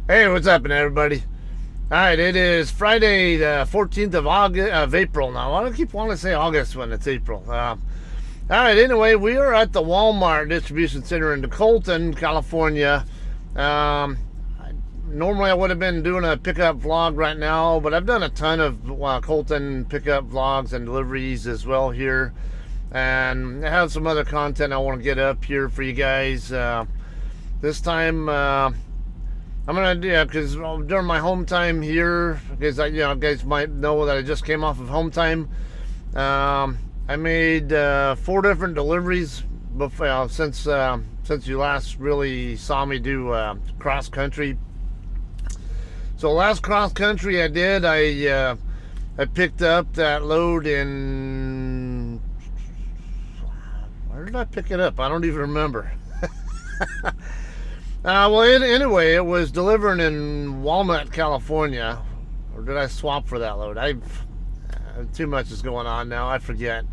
Hey, what's up, everybody? All right, it is Friday, the 14th of April. Now, I don't keep wanting to say August when it's April. All right, anyway, we are at the Walmart distribution center in Colton, California. Um, Normally, I would have been doing a pickup vlog right now, but I've done a ton of Colton pickup vlogs and deliveries as well here, and I have some other content I want to get up here for you guys. This time, I'm gonna do, because during my home time here, because you guys might know that I just came off of home time. I made 4 different deliveries before, since you last really saw me do cross country. So last cross country I did, I picked up that load in, where did I pick it up? I don't even remember. Anyway, it was delivering in Walnut, California. Or did I swap for that load? Too much is going on now. I forget.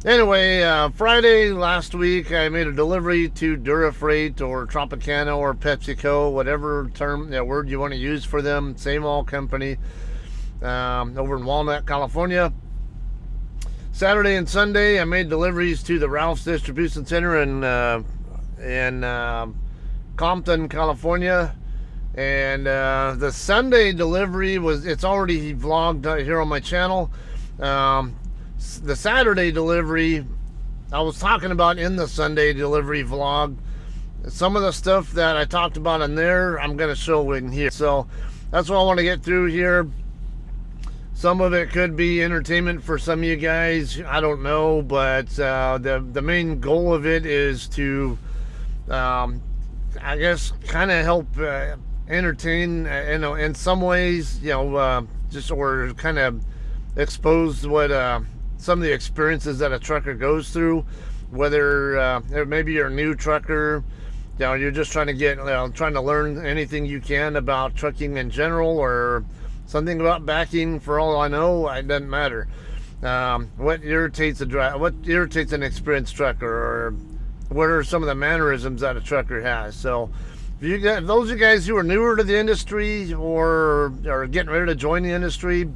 Anyway, Friday last week, I made a delivery to Durafreight or Tropicana or PepsiCo, whatever word you want to use for them. Same old company, over in Walnut, California. Saturday and Sunday, I made deliveries to the Ralph's Distribution Center in Compton, California. And the Sunday delivery it's already vlogged here on my channel. The Saturday delivery I was talking about in the Sunday delivery vlog. Some of the stuff that I talked about in there, I'm going to show in here. So that's what I want to get through here. Some of it could be entertainment for some of you guys, I don't know, but the main goal of it is to I guess kind of help entertain, in some ways, just, or kind of expose what some of the experiences that a trucker goes through. Whether maybe you're a new trucker, you're just trying to trying to learn anything you can about trucking in general, or something about backing. For all I know, it doesn't matter. What irritates an experienced trucker, or what are some of the mannerisms that a trucker has. So if those of you guys who are newer to the industry or are getting ready to join the industry,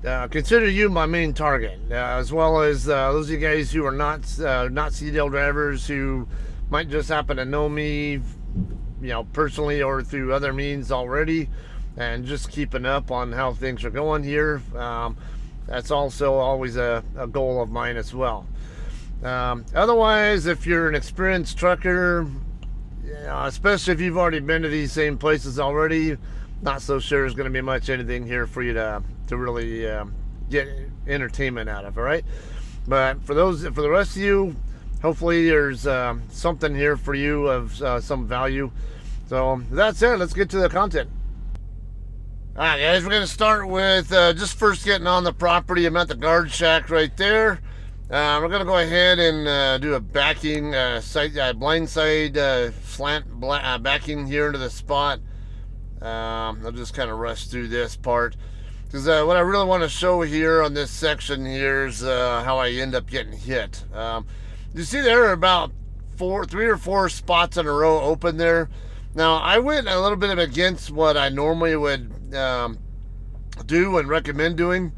consider you my main target, as well as those of you guys who are not CDL drivers, who might just happen to know me, personally or through other means already, and just keeping up on how things are going here. That's also always a goal of mine as well. Otherwise, if you're an experienced trucker, especially if you've already been to these same places already, not so sure there's going to be much anything here for you to really get entertainment out of. All right, but for the rest of you, hopefully there's something here for you of some value. So that's it. Let's get to the content. All right, guys, we're going to start with just first getting on the property. I'm at the guard shack right there. We're going to go ahead and do a backing, blindside slant backing here into the spot. I'll just kind of rush through this part, because what I really want to show here on this section here is how I end up getting hit. You see there are about 3 or 4 spots in a row open there. Now, I went a little bit against what I normally would do and recommend doing,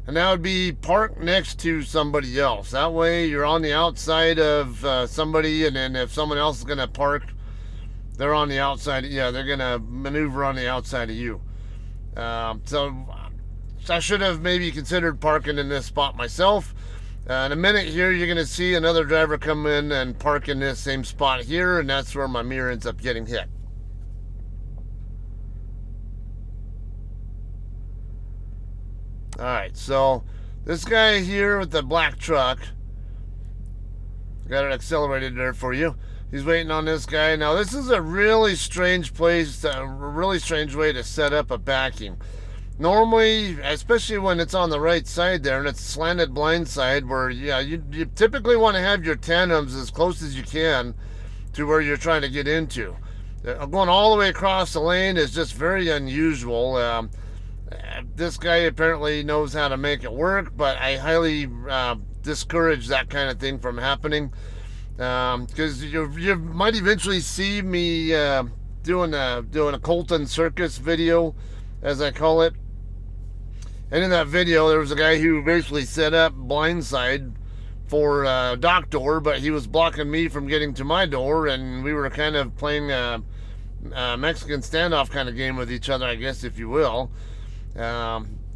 and that would be park next to somebody else. That way you're on the outside of somebody, and then if someone else is going to park, they're on the outside. They're going to maneuver on the outside of you. So I should have maybe considered parking in this spot myself. In a minute here, you're going to see another driver come in and park in this same spot here, and that's where my mirror ends up getting hit. Alright, so this guy here with the black truck, got it accelerated there for you. He's waiting on this guy. Now, this is a really strange place, a really strange way to set up a backing. Normally, especially when it's on the right side there and it's slanted blind side, where you typically want to have your tandems as close as you can to where you're trying to get into. Going all the way across the lane is just very unusual. This guy apparently knows how to make it work, but I highly discourage that kind of thing from happening, because you might eventually see me doing a Colton Circus video, as I call it. And in that video, there was a guy who basically set up blindside for a dock door, but he was blocking me from getting to my door, and we were kind of playing a Mexican standoff kind of game with each other, I guess, if you will.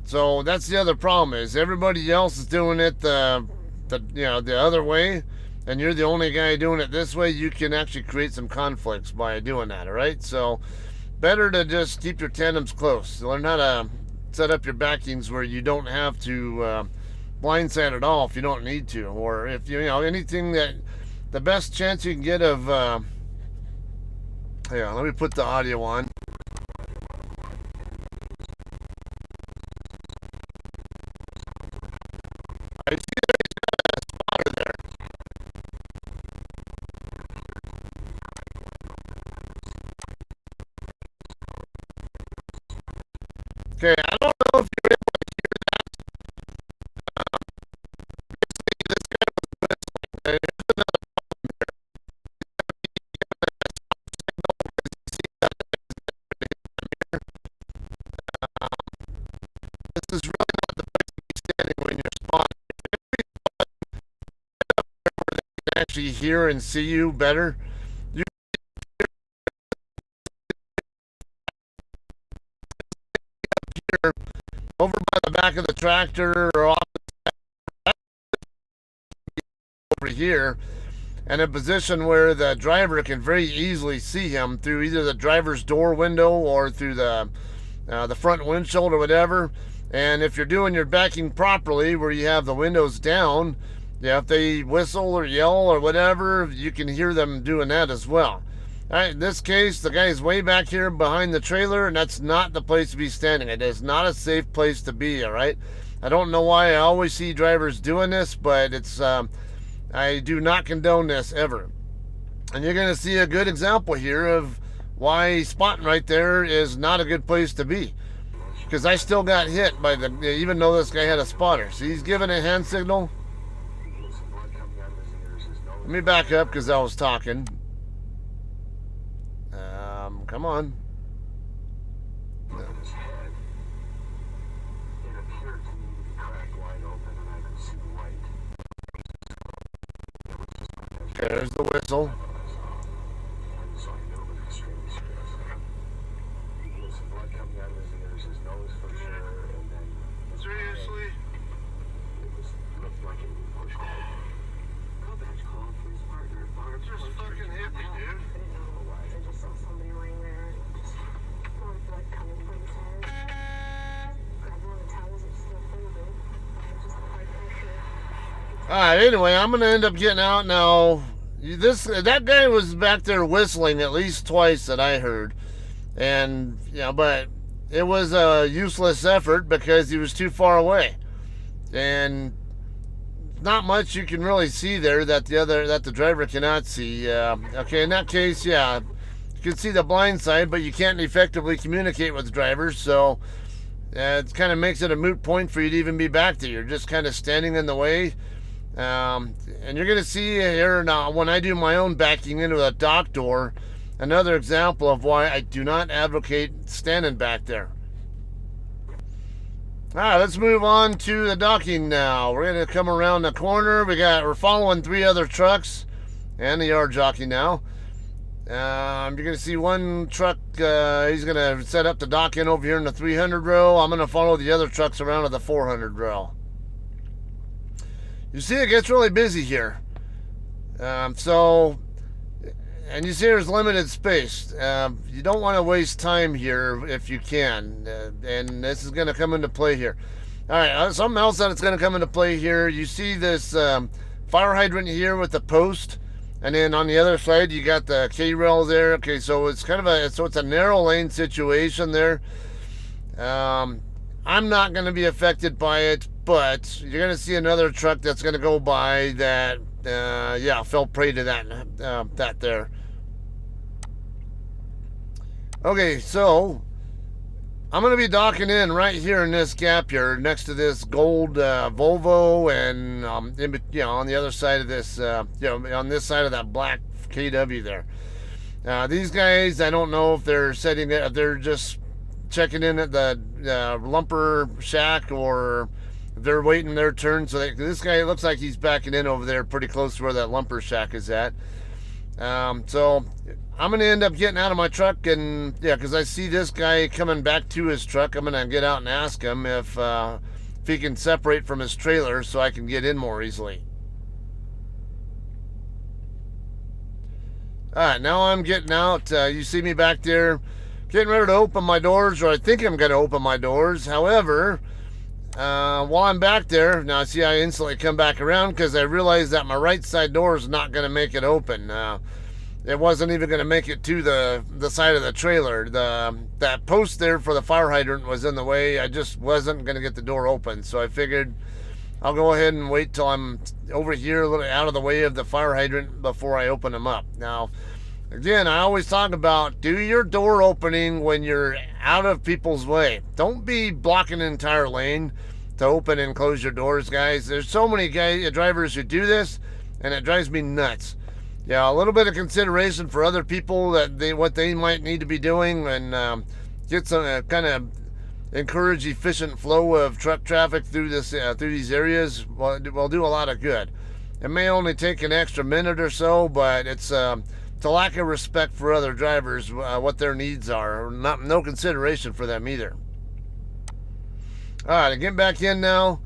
So that's the other problem, is everybody else is doing it the other way, and you're the only guy doing it this way. You can actually create some conflicts by doing that. All right, so better to just keep your tandems close. Learn how to set up your backings where you don't have to blindside at all if you don't need to, or if you know anything that the best chance you can get of yeah, let me put the audio on. I see there's a spotter there. Okay, I don't know if you're able to hear that. Basically, this guy was whistling. There's another problem here. This is really not the place to be standing when you're spotting. Where they can actually hear and see you better. You hear over by the back of the tractor or off over here, and a position where the driver can very easily see him through either the driver's door window or through the front windshield or whatever. And if you're doing your backing properly, where you have the windows down, yeah, if they whistle or yell or whatever, you can hear them doing that as well. All right, in this case, the guy's way back here behind the trailer, and that's not the place to be standing. It is not a safe place to be, all right? I don't know why I always see drivers doing this, but it's I do not condone this ever. And you're going to see a good example here of why spotting right there is not a good place to be. Because I still got hit by even though this guy had a spotter. So he's giving a hand signal. Let me back up because I was talking. Come on. Okay, there's the whistle. Seriously? Just fucking hit me, dude. I just saw somebody laying there and just blood coming from his head. Grabbed one of the towels and still folded. Just high pressure. Alright, anyway, I'm gonna end up getting out now. That guy was back there whistling at least twice that I heard. And but it was a useless effort because he was too far away. And not much you can really see there that the driver cannot see. Okay, in that case, yeah, you can see the blind side, but you can't effectively communicate with drivers, so it kind of makes it a moot point for you to even be back there. You're just kind of standing in the way. And you're going to see here now when I do my own backing into a dock door, another example of why I do not advocate standing back there. Alright, let's move on to the docking now. We're going to come around the corner. We're following 3 other trucks and the yard jockey now. You're going to see one truck, he's going to set up the dock in over here in the 300 row. I'm going to follow the other trucks around to the 400 row. You see it gets really busy here. And you see there's limited space. You don't want to waste time here if you can. And this is going to come into play here. All right, something else that's going to come into play here. You see this fire hydrant here with the post. And then on the other side, you got the K-rail there. Okay, so it's kind of it's a narrow lane situation there. I'm not going to be affected by it, but you're going to see another truck that's going to go by that, fell prey to that there. Okay, so I'm going to be docking in right here in this gap here next to this gold Volvo, and on the other side of this, on this side of that black KW there. These guys, I don't know if they're setting it, if they're just checking in at the lumper shack, or if they're waiting their turn. So this guy, it looks like he's backing in over there pretty close to where that lumper shack is at. So I'm going to end up getting out of my truck, and yeah, because I see this guy coming back to his truck. I'm going to get out and ask him if he can separate from his trailer so I can get in more easily. Alright, now I'm getting out. You see me back there getting ready to open my doors, or I think I'm going to open my doors. However, while I'm back there, now see I instantly come back around because I realized that my right side door is not going to make it open. It wasn't even going to make it to the side of the trailer. That post there for the fire hydrant was in the way. I just wasn't going to get the door open, so I figured I'll go ahead and wait till I'm over here a little out of the way of the fire hydrant before I open them up. Now, again, I always talk about do your door opening when you're out of people's way. Don't be blocking an entire lane to open and close your doors, guys. There's so many drivers who do this, and it drives me nuts. Yeah, a little bit of consideration for other people, that what they might need to be doing, and get some kind of encourage efficient flow of truck traffic through these areas. Will do a lot of good. It may only take an extra minute or so, but it's a lack of respect for other drivers, what their needs are. No consideration for them either. All right, I get back in now.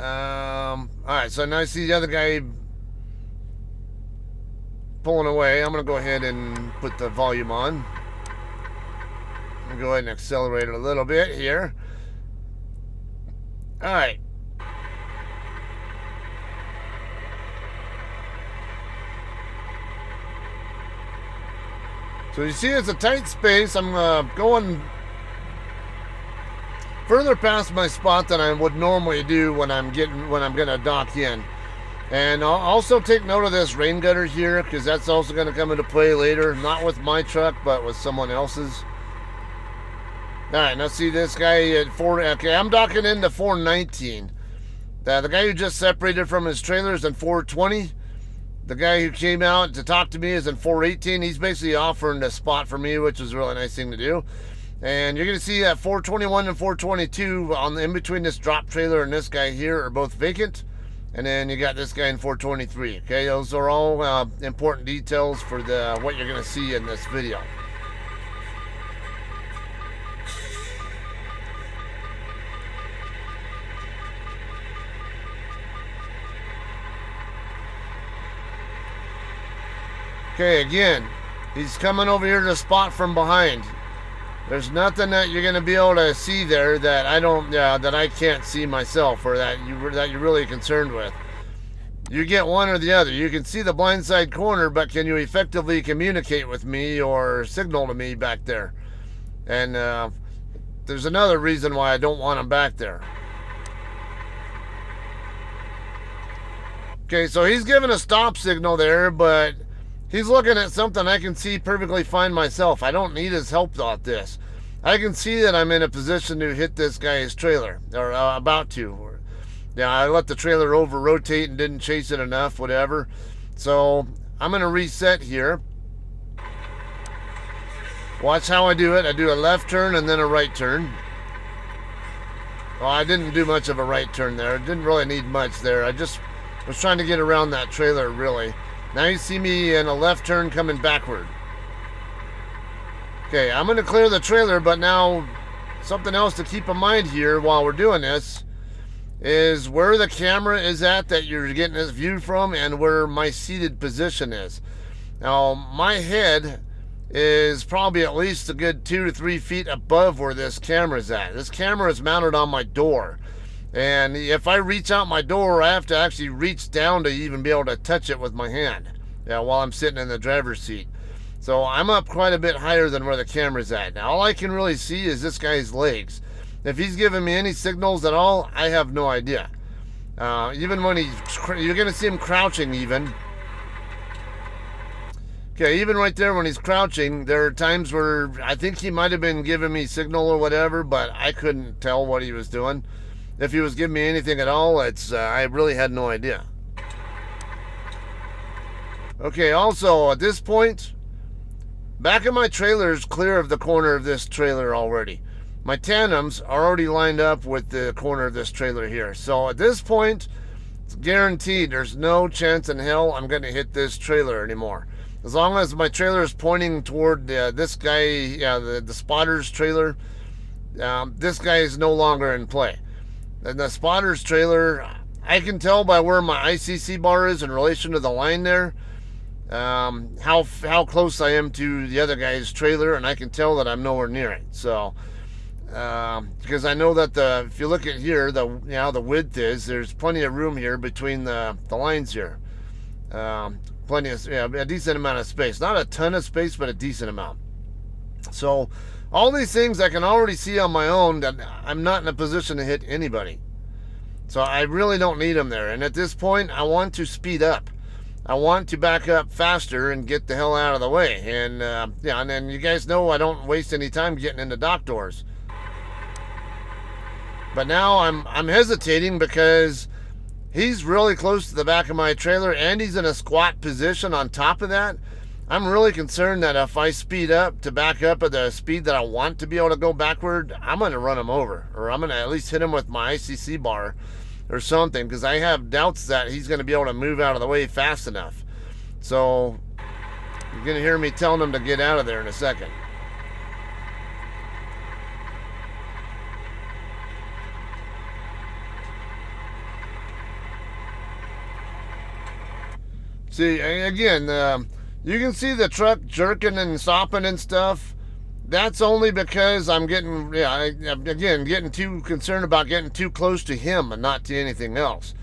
All right, so now I see the other guy pulling away. I'm gonna go ahead and put the volume on. Go ahead and accelerate it a little bit here. All right. So you see it's a tight space. I'm going further past my spot than I would normally do when I'm gonna dock in. And I'll also take note of this rain gutter here, because that's also going to come into play later. Not with my truck, but with someone else's. Alright, now see this guy at 4. Okay, I'm docking into 419. The guy who just separated from his trailer is in 420. The guy who came out to talk to me is in 418. He's basically offering a spot for me, which is a really nice thing to do. And you're going to see that 421 and 422 in between this drop trailer and this guy here are both vacant. And then you got this guy in 423. Okay, those are all important details for what you're going to see in this video. Okay, again, he's coming over here to spot from behind. There's nothing that you're going to be able to see there that I can't see myself, or that you're really concerned with. You get one or the other. You can see the blindside corner, but can you effectively communicate with me or signal to me back there? And there's another reason why I don't want him back there. Okay, so he's giving a stop signal there, but he's looking at something I can see perfectly fine myself. I don't need his help with this. I can see that I'm in a position to hit this guy's trailer, or about to. Yeah, I let the trailer over rotate and didn't chase it enough, whatever. So I'm going to reset here. Watch how I do it. I do a left turn and then a right turn. Well, I didn't do much of a right turn there. Didn't really need much there. I just was trying to get around that trailer, really. Now you see me in a left turn coming backward. Okay, I'm going to clear the trailer, but now something else to keep in mind here while we're doing this is where the camera is at that you're getting this view from, and where my seated position is. Now, my head is probably at least a good 2 to 3 feet above where this camera is at. This camera is mounted on my door. And if I reach out my door, I have to actually reach down to even be able to touch it with my hand, while I'm sitting in the driver's seat. So I'm up quite a bit higher than where the camera's at. Now all I can really see is this guy's legs. If he's giving me any signals at all, I have no idea. Even when you're going to see him crouching even. Okay, even right there when he's crouching, there are times where I think he might have been giving me signal or whatever, but I couldn't tell what he was doing. If he was giving me anything at all, I really had no idea. Okay, also at this point, Back of my trailer is clear of the corner of this trailer already. My tandems are already lined up with the corner of this trailer here. So at this point, it's guaranteed there's no chance in hell I'm going to hit this trailer anymore. As long as my trailer is pointing toward this guy, the spotter's trailer, this guy is no longer in play. And the spotter's trailer, I can tell by where my ICC bar is in relation to the line there, how close I am to the other guy's trailer, and I can tell that I'm nowhere near it. So, because I know that if you look at here, the width is, there's plenty of room here between the lines here. Plenty of, a decent amount of space. Not a ton of space, but a decent amount. So, all these things I can already see on my own that I'm not in a position to hit anybody. So I really don't need them there. And at this point, I want to speed up. I want to back up faster and get the hell out of the way. And and then you guys know I don't waste any time getting into dock doors. But now I'm hesitating because he's really close to the back of my trailer and he's in a squat position on top of that. I'm really concerned that if I speed up to back up at the speed that I want to be able to go backward, I'm going to run him over. Or I'm going to at least hit him with my ICC bar or something, because I have doubts that he's going to be able to move out of the way fast enough. So you're going to hear me telling him to get out of there in a second. See, again, you can see the truck jerking and stopping and stuff. That's only because I'm getting, getting too concerned about getting too close to him and not to anything else.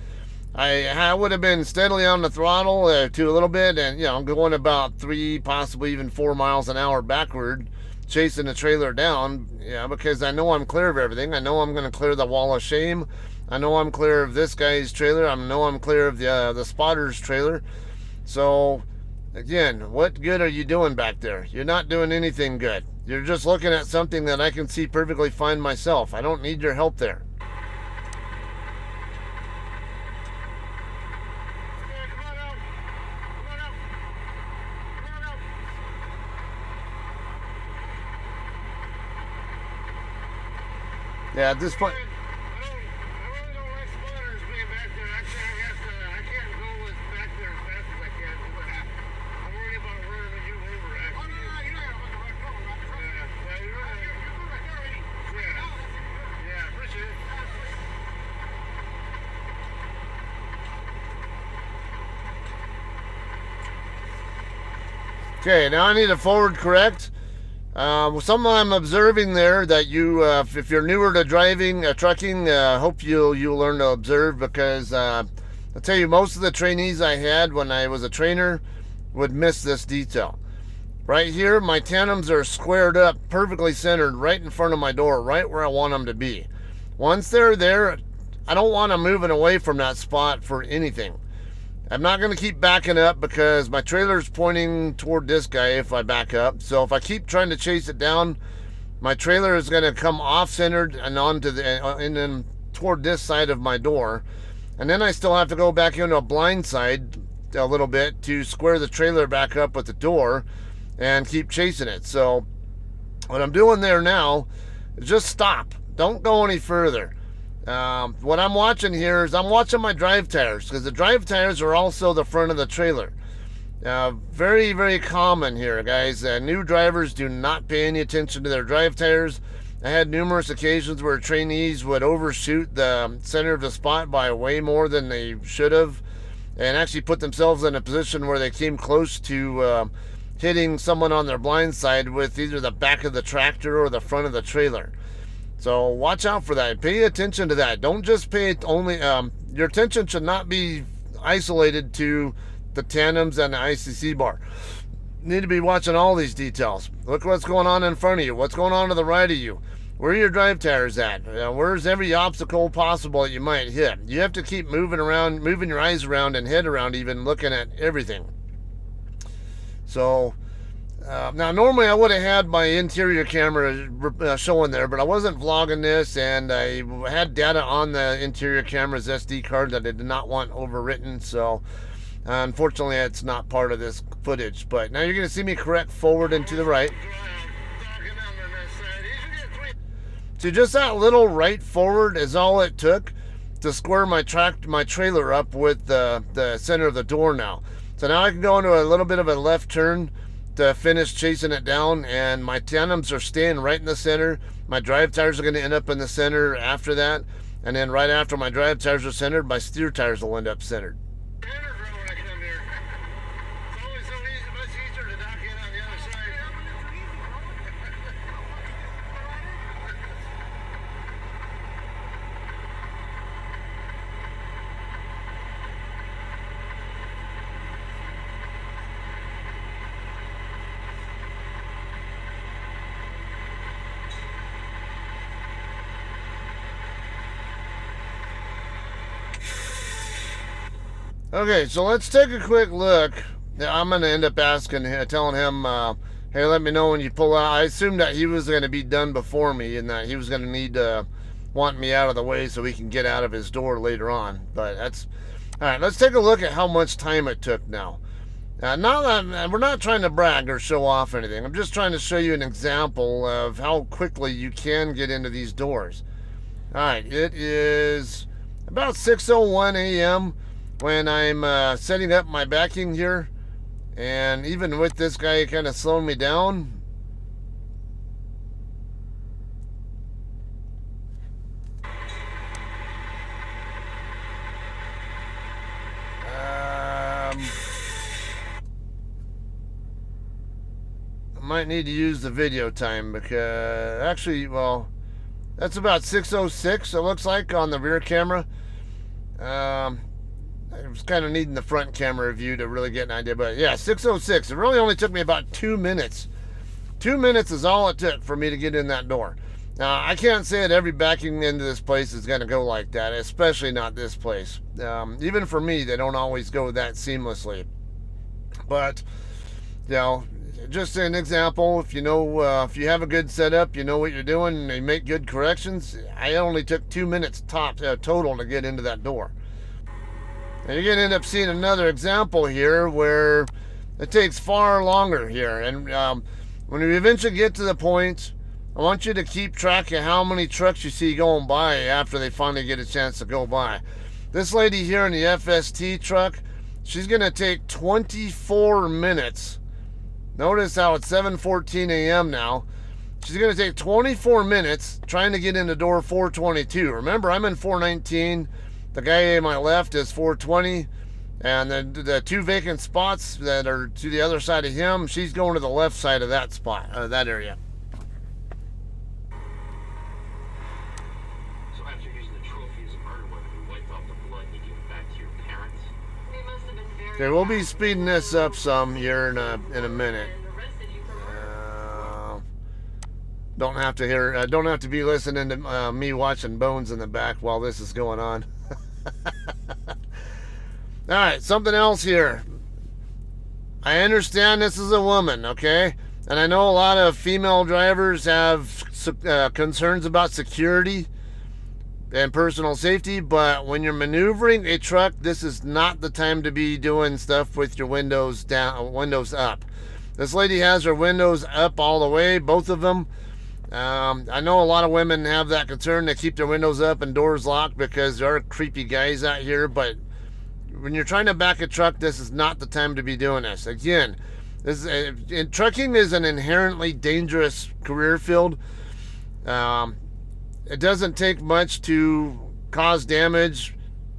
I would have been steadily on the throttle to a little bit, and I'm going about 3, possibly even 4 miles an hour backward, chasing the trailer down. Because I know I'm clear of everything. I know I'm going to clear the wall of shame. I know I'm clear of this guy's trailer. I know I'm clear of the spotter's trailer. So, again, what good are you doing back there? You're not doing anything good. You're just looking at something that I can see perfectly fine myself. I don't need your help there. Yeah, at this point... Okay, now I need to forward correct. Something I'm observing there that you, if you're newer to driving, trucking, hope you'll learn to observe, because I'll tell you, most of the trainees I had when I was a trainer would miss this detail. Right here, my tandems are squared up, perfectly centered, right in front of my door, right where I want them to be. Once they're there, I don't want them moving away from that spot for anything. I'm not going to keep backing up because my trailer's pointing toward this guy if I back up. So if I keep trying to chase it down, my trailer is going to come off-centered and onto and then toward this side of my door. And then I still have to go back into a blind side a little bit to square the trailer back up with the door and keep chasing it. So what I'm doing there now is just stop. Don't go any further. What I'm watching here is I'm watching my drive tires, because the drive tires are also the front of the trailer. Very, very common here, guys. New drivers do not pay any attention to their drive tires. I had numerous occasions where trainees would overshoot the center of the spot by way more than they should have, and actually put themselves in a position where they came close to hitting someone on their blind side with either the back of the tractor or the front of the trailer. So watch out for that. Pay attention to that. Don't just pay only, your attention should not be isolated to the tandems and the ICC bar. You need to be watching all these details. Look what's going on in front of you. What's going on to the right of you. Where are your drive tires at? Where's every obstacle possible that you might hit? You have to keep moving around, moving your eyes around and head around, even looking at everything. So... now normally I would have had my interior camera showing there, but I wasn't vlogging this, and I had data on the interior camera's SD card that I did not want overwritten, so Unfortunately, it's not part of this footage, but now you're going to see me correct forward and to the right. So just that little right forward is all it took to square my trailer up with the center of the door now. So now I can go into a little bit of a left turn to finish chasing it down, and my tandems are staying right in the center. My drive tires are going to end up in the center after that, and then right after my drive tires are centered, my steer tires will end up centered. Okay, so let's take a quick look. I'm going to end up telling him, hey, let me know when you pull out. I assumed that he was going to be done before me and that he was going to need to want me out of the way so he can get out of his door later on. But that's... All right, let's take a look at how much time it took now. Not that, we're not trying to brag or show off anything. I'm just trying to show you an example of how quickly you can get into these doors. All right, it is about 6:01 a.m. when I'm setting up my backing here, and even with this guy kind of slowing me down, I might need to use the video time because actually, well, that's about 6:06 it looks like on the rear camera. I was kind of needing the front camera view to really get an idea, but yeah, 6:06. It really only took me about 2 minutes. 2 minutes is all it took for me to get in that door. Now, I can't say that every backing into this place is going to go like that, especially not this place. Even for me, they don't always go that seamlessly. But, you know, just an example, if you know, if you have a good setup, you know what you're doing, and you make good corrections, I only took 2 minutes total to get into that door. And you're going to end up seeing another example here where it takes far longer here. And when we eventually get to the point, I want you to keep track of how many trucks you see going by after they finally get a chance to go by. This lady here in the FST truck, she's going to take 24 minutes. Notice how it's 7:14 a.m. now. She's going to take 24 minutes trying to get into door 422. Remember, I'm in 419. The guy on my left is 420, and then the two vacant spots that are to the other side of him, she's going to the left side of that spot, that area. So after using the trophy as a murder weapon, you wiped off the blood and you gave it back to your parents? They must have been very Okay, we'll be speeding this up some here in a minute. Don't have to be listening to me watching Bones in the back while this is going on. All right, something else here. I understand this is a woman, okay? And I know a lot of female drivers have concerns about security and personal safety, but when you're maneuvering a truck, this is not the time to be doing stuff with your windows down, windows up. This lady has her windows up all the way, both of them. I know a lot of women have that concern. They keep their windows up and doors locked because there are creepy guys out here, but when you're trying to back a truck, this is not the time to be doing this. Again, trucking is an inherently dangerous career field. It doesn't take much to cause damage,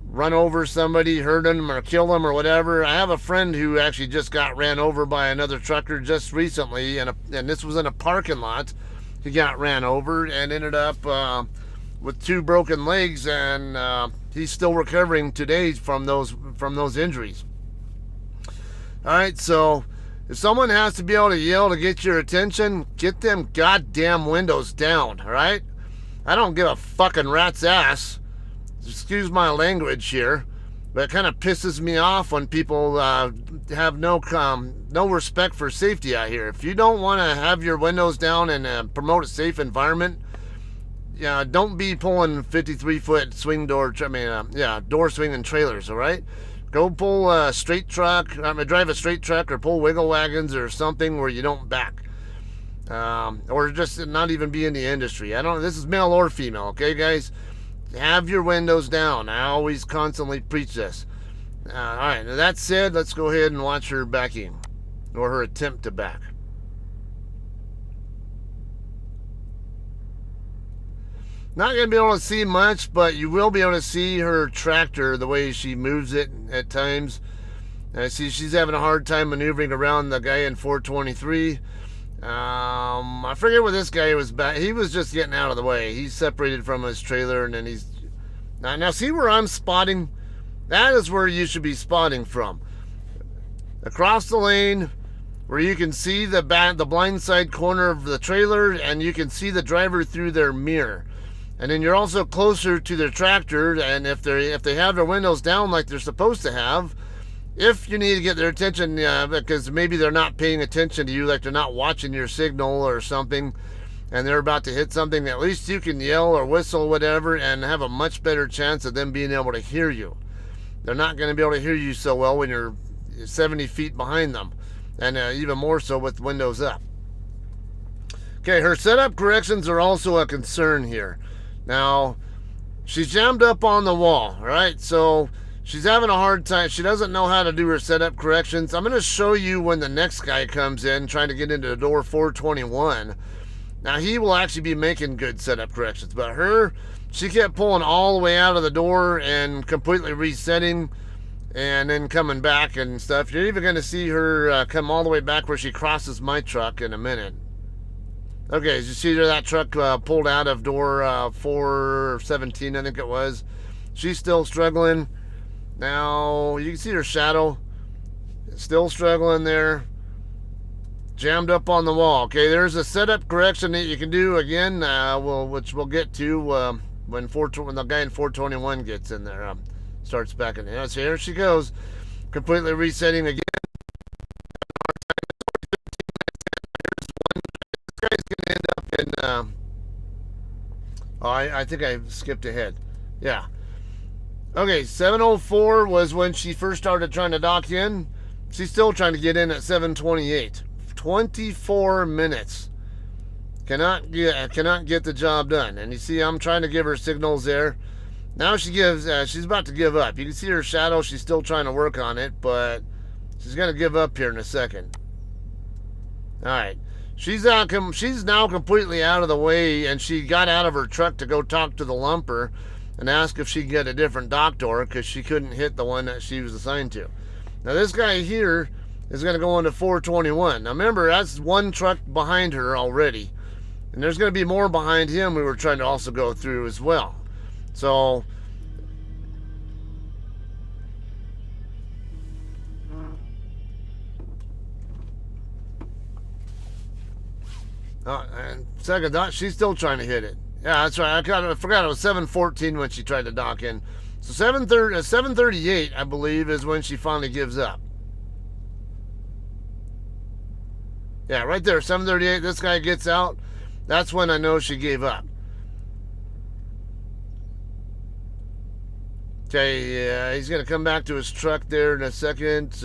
run over somebody, hurt them, or kill them, or whatever. I have a friend who actually just got ran over by another trucker just recently, and this was in a parking lot. He got ran over and ended up with 2 broken legs, and he's still recovering today from those injuries. All right, so if someone has to be able to yell to get your attention, get them goddamn windows down. All right, I don't give a fucking rat's ass. Excuse my language here, but it kind of pisses me off when people have no respect for safety out here. If you don't want to have your windows down and promote a safe environment, don't be pulling 53-foot swing door. Door swinging trailers. All right, Go pull a straight truck, drive a straight truck or pull wiggle wagons or something where you don't back. Or just not even be in the industry. This is male or female, okay, guys? Have your windows down. I always constantly preach this. Alright, now that said, let's go ahead and watch her backing, or her attempt to back. Not going to be able to see much, but you will be able to see her tractor, the way she moves it at times. I see she's having a hard time maneuvering around the guy in 423. I forget where this guy was back. He was just getting out of the way. He's separated from his trailer, and then he's... Now see where I'm spotting? That is where you should be spotting from. Across the lane, where you can see the blind side corner of the trailer, and you can see the driver through their mirror. And then you're also closer to their tractor, and if they have their windows down like they're supposed to have, if you need to get their attention, because maybe they're not paying attention to you, like they're not watching your signal or something, and they're about to hit something, at least you can yell or whistle, whatever, and have a much better chance of them being able to hear you. They're not going to be able to hear you so well when you're 70 feet behind them, and even more so with windows up. Okay, her setup corrections are also a concern here. Now, she's jammed up on the wall, right? So she's having a hard time. She doesn't know how to do her setup corrections. I'm going to show you when the next guy comes in trying to get into the door 421. Now, he will actually be making good setup corrections. But her, she kept pulling all the way out of the door and completely resetting and then coming back and stuff. You're even going to see her come all the way back where she crosses my truck in a minute. Okay, as you see there, that truck pulled out of door 417, I think it was. She's still struggling. Now, you can see her shadow. Still struggling there. Jammed up on the wall. Okay, there's a setup correction that you can do again, which we'll get to when the guy in 421 gets in there. Starts back in there. So here she goes. Completely resetting again. I think I skipped ahead. Yeah. Okay, 7:04 was when she first started trying to dock in. She's still trying to get in at 7:28. 24 minutes. Cannot get the job done. And you see, I'm trying to give her signals there. Now she's about to give up. You can see her shadow. She's still trying to work on it, but she's going to give up here in a second. All right. She's now completely out of the way, and she got out of her truck to go talk to the lumper and ask if she could get a different dock door because she couldn't hit the one that she was assigned to. Now this guy here is going to go into 421. Now remember, that's one truck behind her already, and there's going to be more behind him we were trying to also go through as well. So and second thought, she's still trying to hit it. Yeah, that's right. I forgot it was 7:14 when she tried to dock in. So 7:38, I believe, is when she finally gives up. Yeah, right there, 7:38. This guy gets out. That's when I know she gave up. Okay, he's going to come back to his truck there in a second.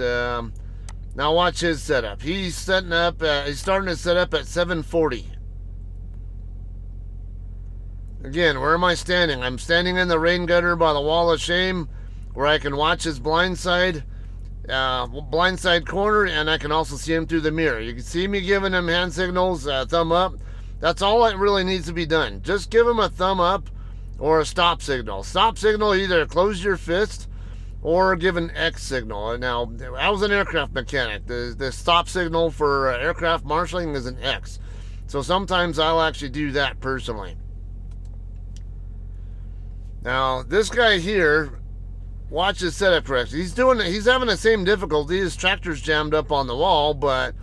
Now watch his setup. He's setting up. He's starting to set up at 7:40. Again, where am I standing? I'm standing in the rain gutter by the wall of shame, where I can watch his blind side corner, and I can also see him through the mirror. You can see me giving him hand signals, thumb up. That's all that really needs to be done. Just give him a thumb up or a stop signal. Stop signal, either close your fist or give an X signal. Now, I was an aircraft mechanic. The stop signal for aircraft marshaling is an X. So sometimes I'll actually do that personally. Now, this guy here, watch his setup correction. He's having the same difficulty. His tractor's jammed up on the wall, but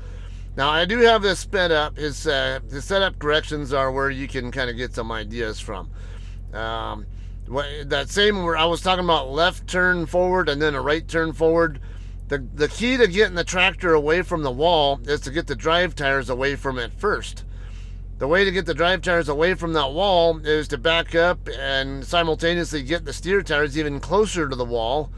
now I do have this sped up. His setup corrections are where you can kind of get some ideas from. That same where I was talking about left turn forward and then a right turn forward. The key to getting the tractor away from the wall is to get the drive tires away from it first. The way to get the drive tires away from that wall is to back up and simultaneously get the steer tires even closer to the wall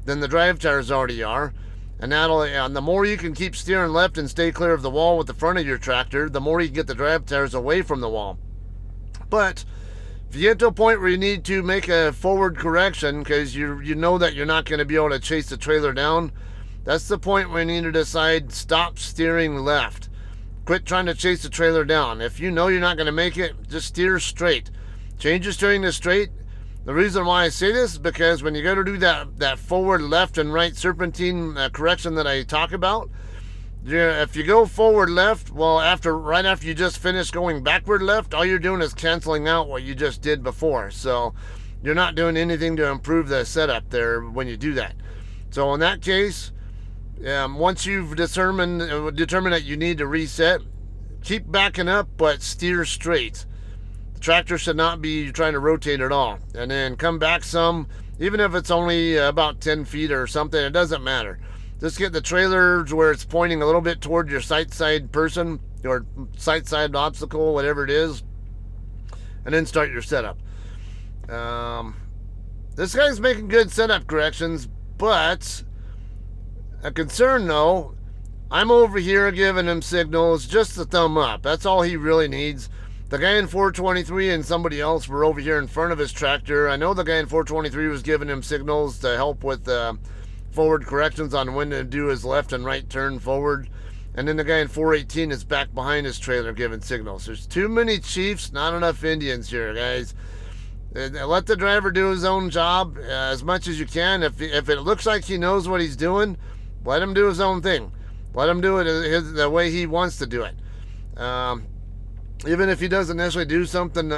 than the drive tires already are. And the more you can keep steering left and stay clear of the wall with the front of your tractor, the more you can get the drive tires away from the wall. But if you get to a point where you need to make a forward correction because you know that you're not going to be able to chase the trailer down, that's the point where you need to decide, stop steering left. Quit trying to chase the trailer down. If you know you're not going to make it, just steer straight. Change your steering to straight. The reason why I say this is because when you go to do that forward left and right serpentine correction that I talk about, if you go forward left, well, right after you just finished going backward left, all you're doing is canceling out what you just did before. So you're not doing anything to improve the setup there when you do that. So in that case, once you've determined that you need to reset, keep backing up, but steer straight. The tractor should not be trying to rotate at all. And then come back some, even if it's only about 10 feet or something, it doesn't matter. Just get the trailer to where it's pointing a little bit toward your sight side person, or sight side obstacle, whatever it is, and then start your setup. This guy's making good setup corrections, but a concern though, I'm over here giving him signals, just a thumb up. That's all he really needs. The guy in 423 and somebody else were over here in front of his tractor. I know the guy in 423 was giving him signals to help with forward corrections on when to do his left and right turn forward. And then the guy in 418 is back behind his trailer giving signals. There's too many chiefs, not enough Indians here, guys. Let the driver do his own job as much as you can. If it looks like he knows what he's doing, let him do his own thing. Let him do it the way he wants to do it. Even if he doesn't necessarily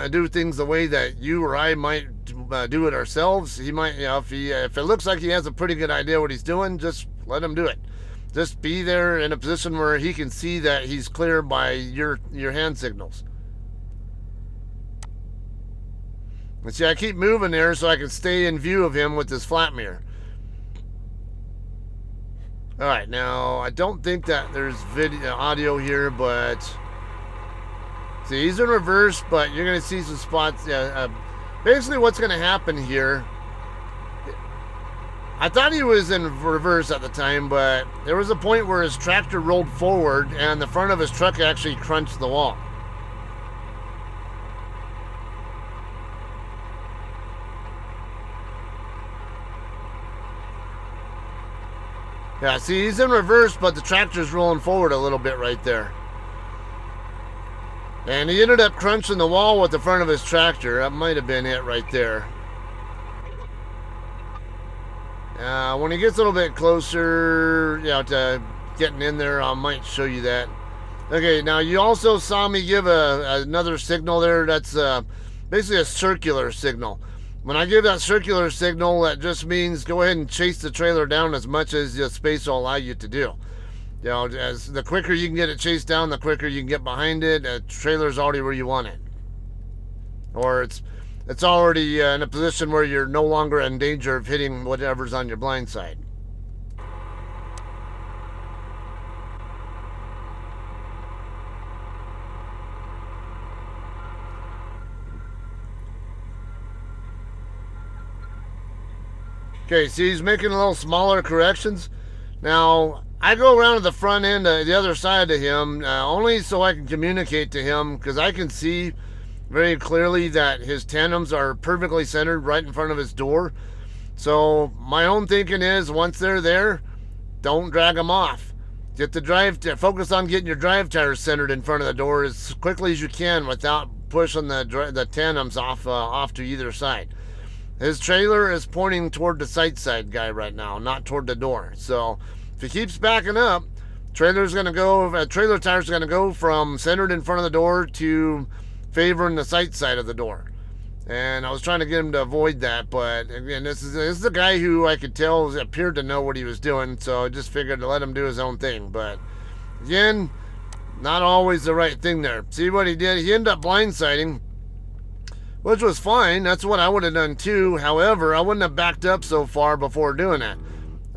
do things the way that you or I might do it ourselves, he might, if it looks like he has a pretty good idea what he's doing, just let him do it. Just be there in a position where he can see that he's clear by your hand signals. And see, I keep moving there so I can stay in view of him with this flat mirror. All right, now I don't think that there's audio here, but see, he's in reverse, but you're going to see some spots. Basically, what's going to happen here, I thought he was in reverse at the time, but there was a point where his tractor rolled forward and the front of his truck actually crunched the wall. Yeah, see, he's in reverse, but the tractor's rolling forward a little bit right there. And he ended up crunching the wall with the front of his tractor. That might have been it right there. When he gets a little bit closer, to getting in there, I might show you that. Okay, now you also saw me give another signal there. That's basically a circular signal. When I give that circular signal, that just means go ahead and chase the trailer down as much as the space will allow you to do. As the quicker you can get it chased down, the quicker you can get behind it. The trailer's already where you want it, or it's already in a position where you're no longer in danger of hitting whatever's on your blind side. Okay, see, he's making a little smaller corrections. Now, I go around to the front end, the other side of him, only so I can communicate to him, because I can see very clearly that his tandems are perfectly centered right in front of his door. So my own thinking is, once they're there, don't drag them off. Focus on getting your drive tires centered in front of the door as quickly as you can without pushing the tandems off to either side. His trailer is pointing toward the sight side guy right now, not toward the door. So if he keeps backing up, trailer tire's going to go from centered in front of the door to favoring the sight side of the door. And I was trying to get him to avoid that, but again, this is a guy who I could tell appeared to know what he was doing, so I just figured to let him do his own thing. But again, not always the right thing there. See what he did? He ended up blindsiding, which was fine. That's what I would have done too. However, I wouldn't have backed up so far before doing that.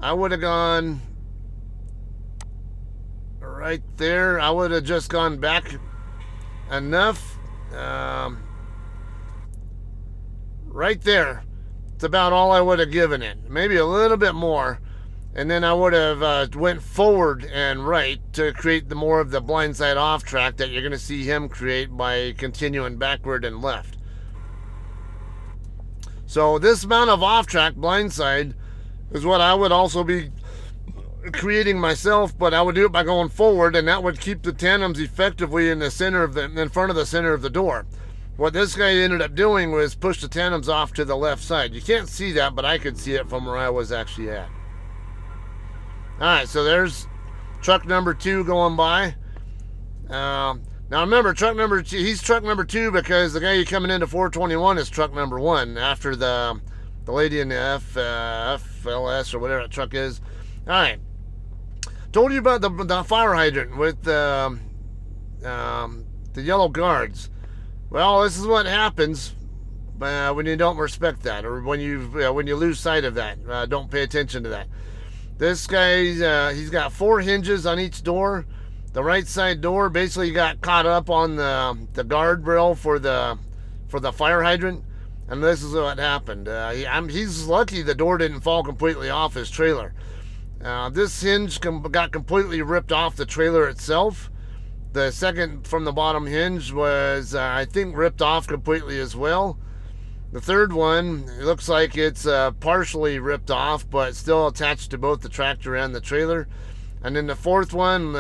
I would have gone right there. I would have just gone back enough right there. It's about all I would have given it, maybe a little bit more, and then I would have went forward and right to create the more of the blindside off track that you're going to see him create by continuing backward and left. So this amount of off track blindside is what I would also be creating myself, but I would do it by going forward, and that would keep the tandems effectively in the center of in front of the center of the door. What this guy ended up doing was push the tandems off to the left side. You can't see that, but I could see it from where I was actually at. Alright, so there's truck number 2 going by. Now remember, truck number 2, he's truck number 2 because the guy coming into 421 is truck number 1 after the lady in the FLS or whatever that truck is. Alright, told you about the fire hydrant with the yellow guards. Well, this is what happens when you don't respect that, or when you lose sight of that. Don't pay attention to that. This guy, he's got 4 hinges on each door. The right side door basically got caught up on the guardrail for the fire hydrant, and this is what happened. He's lucky the door didn't fall completely off his trailer. This hinge got completely ripped off the trailer itself. The second from the bottom hinge was, I think, ripped off completely as well. The third one, it looks like it's partially ripped off, but still attached to both the tractor and the trailer. And then the fourth one,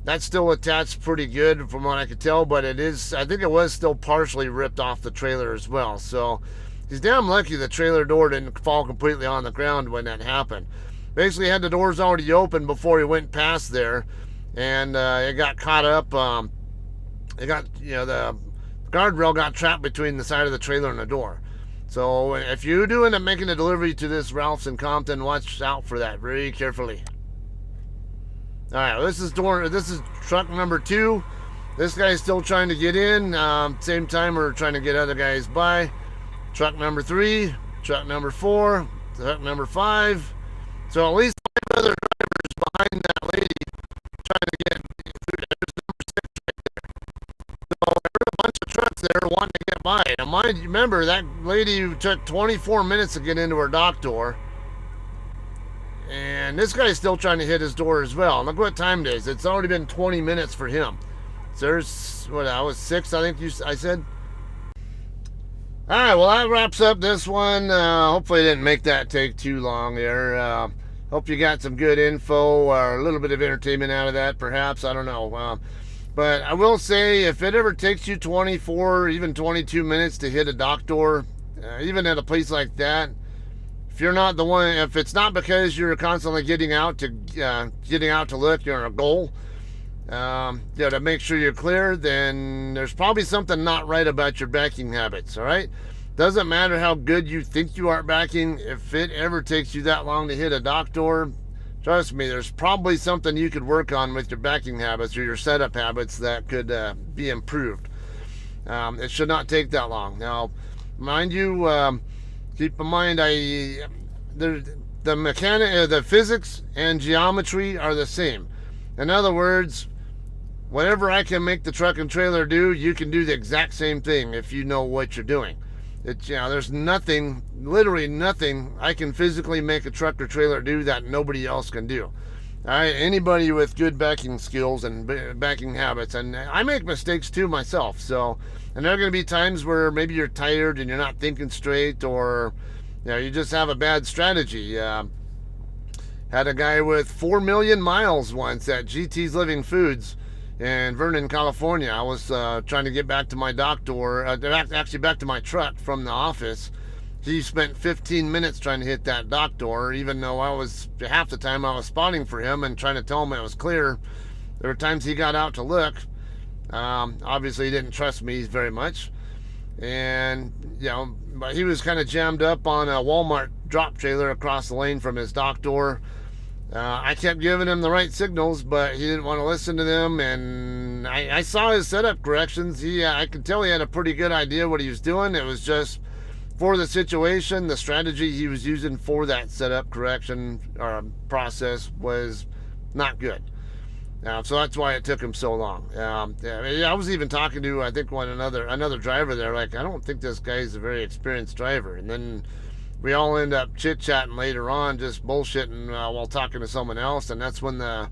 that's still attached pretty good from what I could tell, but it is, I think it was still partially ripped off the trailer as well. So he's damn lucky the trailer door didn't fall completely on the ground when that happened. Basically had the doors already open before he went past there, and it got caught up. The guardrail got trapped between the side of the trailer and the door. So if you do end up making a delivery to this Ralph's in Compton, watch out for that very carefully. All right, this is truck number 2. This guy's still trying to get in. Same time we're trying to get other guys by. Truck number 3, truck number 4, truck number 5. So at least 5 other drivers behind that lady trying to get through. There's number 6 right there. So there's a bunch of trucks there wanting to get by. Now remember, that lady took 24 minutes to get into her dock door. And this guy's still trying to hit his door as well. Look what time it is. It's already been 20 minutes for him. So there's, what, I was 6, I think I said. Alright, well, that wraps up this one. Hopefully I didn't make that take too long there. Hope you got some good info or a little bit of entertainment out of that, perhaps. I don't know. But I will say, if it ever takes you 24, even 22 minutes to hit a dock door, even at a place like that, if you're not the one, if it's not because you're constantly getting out to look, you're on a goal, to make sure you're clear, then there's probably something not right about your backing habits. All right, doesn't matter how good you think you are backing. If it ever takes you that long to hit a dock door, trust me, there's probably something you could work on with your backing habits or your setup habits that could be improved. It should not take that long. Now, mind you. Keep in mind, the physics and geometry are the same. In other words, whatever I can make the truck and trailer do, you can do the exact same thing if you know what you're doing. There's nothing, literally nothing, I can physically make a truck or trailer do that nobody else can do. All right, anybody with good backing skills and backing habits, and I make mistakes too myself. So, and there are going to be times where maybe you're tired and you're not thinking straight, or you just have a bad strategy. Had a guy with 4 million miles once at GT's Living Foods in Vernon, California. I was trying to get back to my dock door, actually back to my truck from the office. He spent 15 minutes trying to hit that dock door, even though half the time I was spotting for him and trying to tell him it was clear. There were times he got out to look. Obviously he didn't trust me very much. And, but he was kind of jammed up on a Walmart drop trailer across the lane from his dock door. I kept giving him the right signals, but he didn't want to listen to them. And I saw his setup corrections. I could tell he had a pretty good idea what he was doing. It was just, for the situation, the strategy he was using for that setup correction process was not good. So that's why it took him so long. I was even talking to, I think, another driver there. Like, I don't think this guy's a very experienced driver. And then we all end up chit-chatting later on, just bullshitting while talking to someone else, and that's when the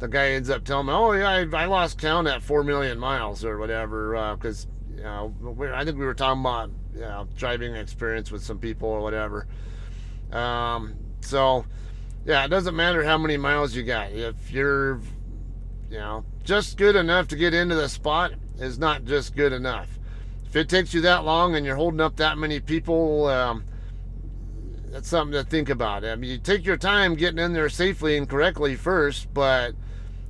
guy ends up telling me, oh yeah, I lost count at 4 million miles or whatever, because I think we were talking about driving experience with some people or whatever. So yeah, it doesn't matter how many miles you got. If you're just good enough to get into the spot is not just good enough. If it takes you that long and you're holding up that many people, that's something to think about. I mean, you take your time getting in there safely and correctly first, but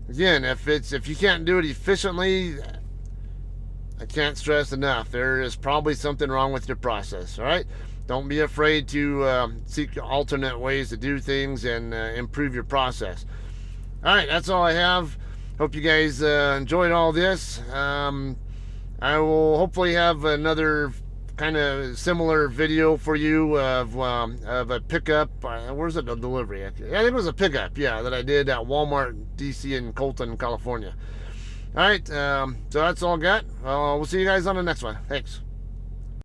again, if you can't do it efficiently, I can't stress enough, there is probably something wrong with your process. All right, don't be afraid to seek alternate ways to do things and improve your process. All right, that's all I have. Hope you guys enjoyed all this. I will hopefully have another kind of similar video for you of a pickup. Where's it? A delivery? I think it was a pickup. Yeah, that I did at Walmart DC in Compton, California. All right, so that's all I got. We'll see you guys on the next one. Thanks.